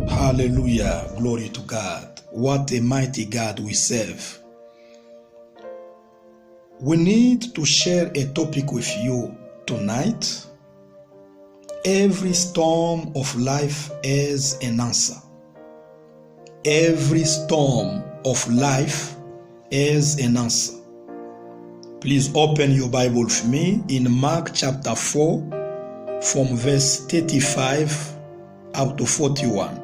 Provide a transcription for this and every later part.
Hallelujah. Glory to God. What a mighty God we serve. We need to share a topic with you tonight. Every storm of life has an answer. Every storm of life has an answer. Please open your Bible with me in Mark chapter 4 from verse 35 up to 41.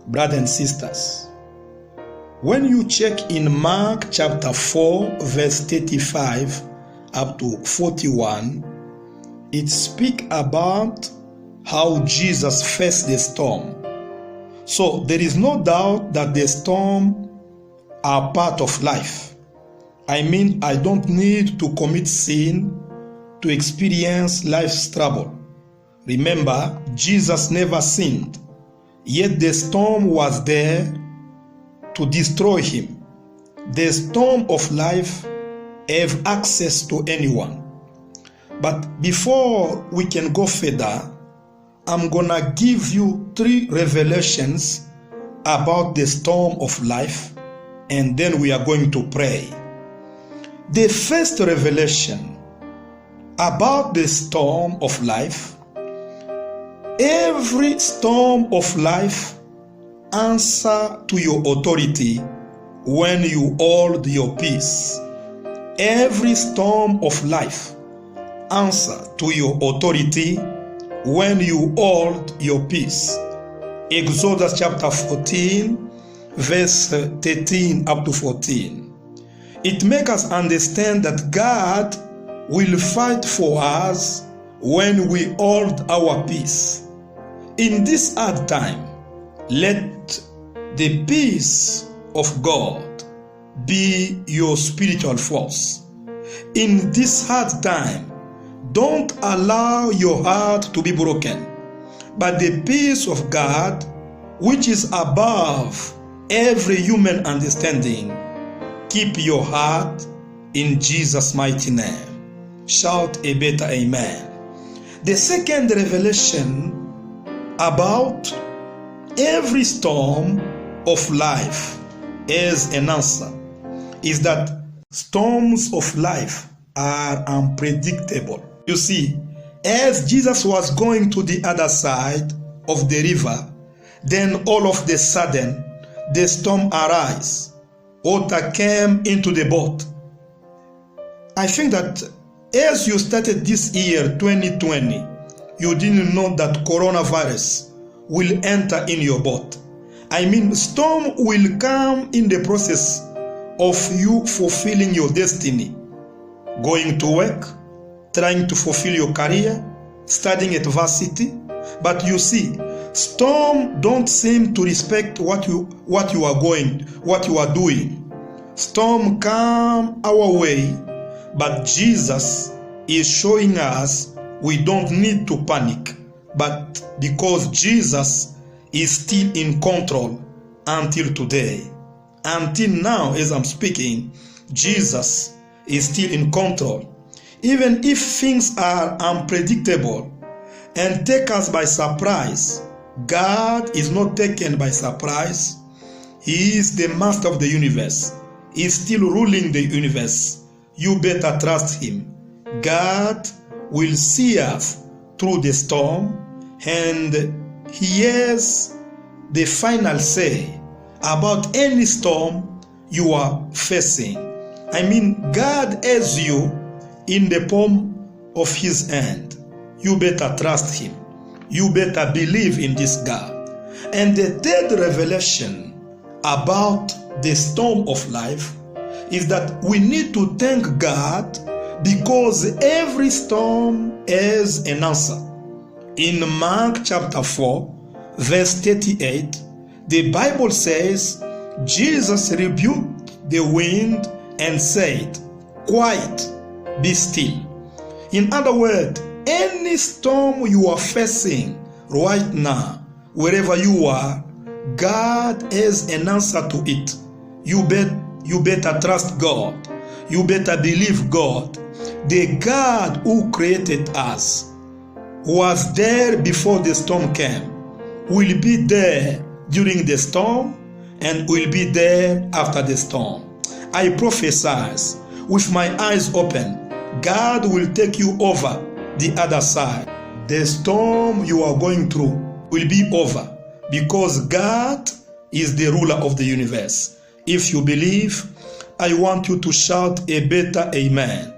Brothers and sisters, when you check in Mark chapter 4 verse 35 up to 41, it speaks about how Jesus faced the storm. So there is no doubt that the storm are part of life. I mean, I don't need to commit sin to experience life's trouble. Remember, Jesus never sinned, yet the storm was there to destroy him. The storm of life have access to anyone. But before we can go further, I'm gonna give you 3 revelations about the storm of life, and then we are going to pray. The first revelation about the storm of life: every storm of life answer to your authority when you hold your peace. Every storm of life answer to your authority when you hold your peace. Exodus chapter 14 verse 13 up to 14. It makes us understand that God will fight for us when we hold our peace. In this hard time, let the peace of God be your spiritual force. In this hard time, don't allow your heart to be broken, but the peace of God, which is above every human understanding, keep your heart in Jesus' mighty name. Shout a better amen. The second revelation about every storm of life as an answer is that storms of life are unpredictable. You see, as Jesus was going to the other side of the river, then all of a sudden the storm arose. Water came into the boat. I think that as you started this year 2020, you didn't know that coronavirus will enter in your boat. I mean, storm will come in the process of you fulfilling your destiny, going to work, trying to fulfill your career, studying at varsity. But you see, storm don't seem to respect what you are doing. Storm come our way, but Jesus is showing us we don't need to panic, but because Jesus is still in control until today. Until now, as I'm speaking, Jesus is still in control. Even if things are unpredictable and take us by surprise, God is not taken by surprise. He is the master of the universe. He is still ruling the universe. You better trust him. God will see us through the storm, and he has the final say about any storm you are facing. I mean, God has you in the palm of his hand. You better trust him. You better believe in this God. And the third revelation about the storm of life is that we need to thank God because every storm has an answer. In Mark chapter 4, verse 38, the Bible says, Jesus rebuked the wind and said, "Quiet, be still." In other words, any storm you are facing right now, wherever you are, God has an answer to it. You better trust God. You better believe God. The God who created us was there before the storm came, will be there during the storm and will be there after the storm. I prophesy with my eyes open, God will take you over the other side. The storm you are going through will be over because God is the ruler of the universe. If you believe, I want you to shout a better amen.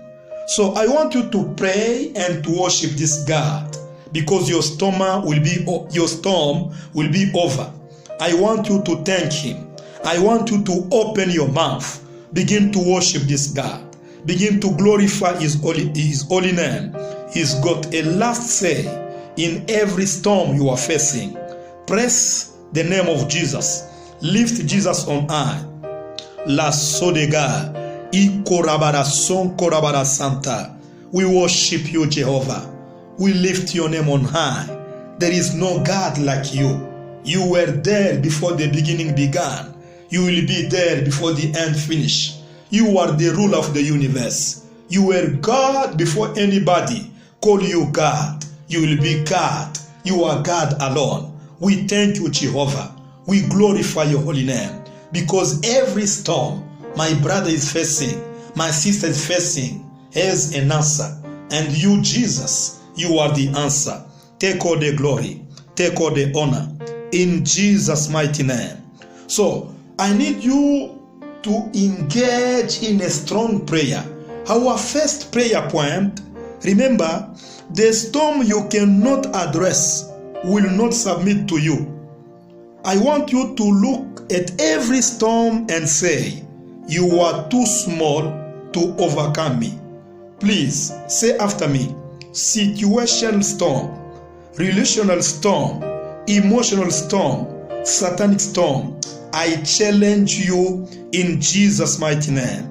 So I want you to pray and to worship this God because your storm will be over. I want you to thank Him. I want you to open your mouth. Begin to worship this God. Begin to glorify His holy name. He's got a last say in every storm you are facing. Praise the name of Jesus. Lift Jesus on high. La Sodega, Ikorabara Son Korabara Santa. We worship you, Jehovah. We lift your name on high. There is no God like you. You were there before the beginning began. You will be there before the end finish. You are the ruler of the universe. You were God before anybody call you God. You will be God. You are God alone. We thank you, Jehovah. We glorify your holy name because every storm my brother is facing, my sister is facing, has an answer. And you, Jesus, you are the answer. Take all the glory. Take all the honor. In Jesus' mighty name. So, I need you to engage in a strong prayer. Our first prayer point, remember, the storm you cannot address will not submit to you. I want you to look at every storm and say, you are too small to overcome me. Please say after me, situation storm, relational storm, emotional storm, satanic storm, I challenge you in Jesus' mighty name.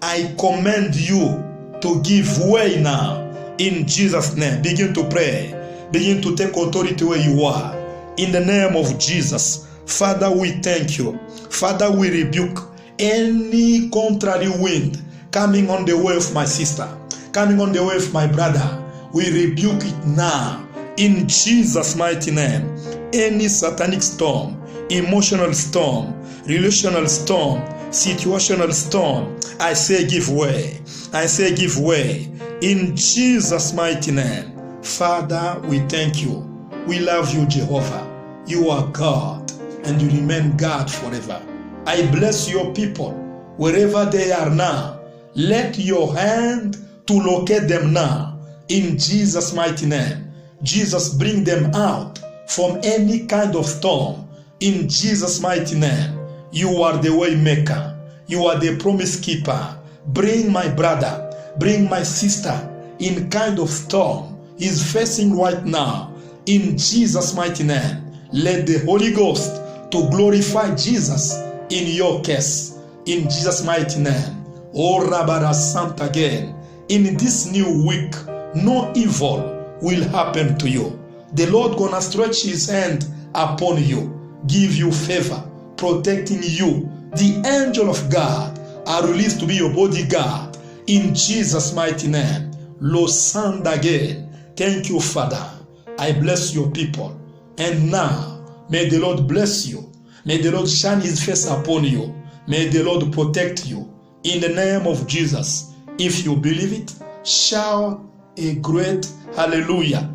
I command you to give way now in Jesus' name. Begin to pray. Begin to take authority where you are. In the name of Jesus. Father, we thank you. Father, we rebuke any contrary wind coming on the way of my sister, coming on the way of my brother. We rebuke it now in Jesus' mighty name. Any satanic storm, emotional storm, relational storm, situational storm, I say give way. I say give way in Jesus' mighty name. Father, we thank you. We love you, Jehovah. You are God and you remain God forever. I bless your people wherever they are now. Let your hand to locate them now in Jesus' mighty name. Jesus, bring them out from any kind of storm in Jesus' mighty name. You are the way maker. You are the promise keeper. Bring my brother, bring my sister in kind of storm he's facing right now in Jesus' mighty name. Let the Holy Ghost to glorify Jesus in your case in Jesus' mighty name. Oh, Rabara Santa again. In this new week, no evil will happen to you. The Lord gonna stretch his hand upon you, give you favor, protecting you. The angel of God are released to be your bodyguard in Jesus' mighty name. Losanda again. Thank you, Father. I bless your people. And now, may the Lord bless you. May the Lord shine his face upon you. May the Lord protect you. In the name of Jesus. If you believe it, shout a great hallelujah.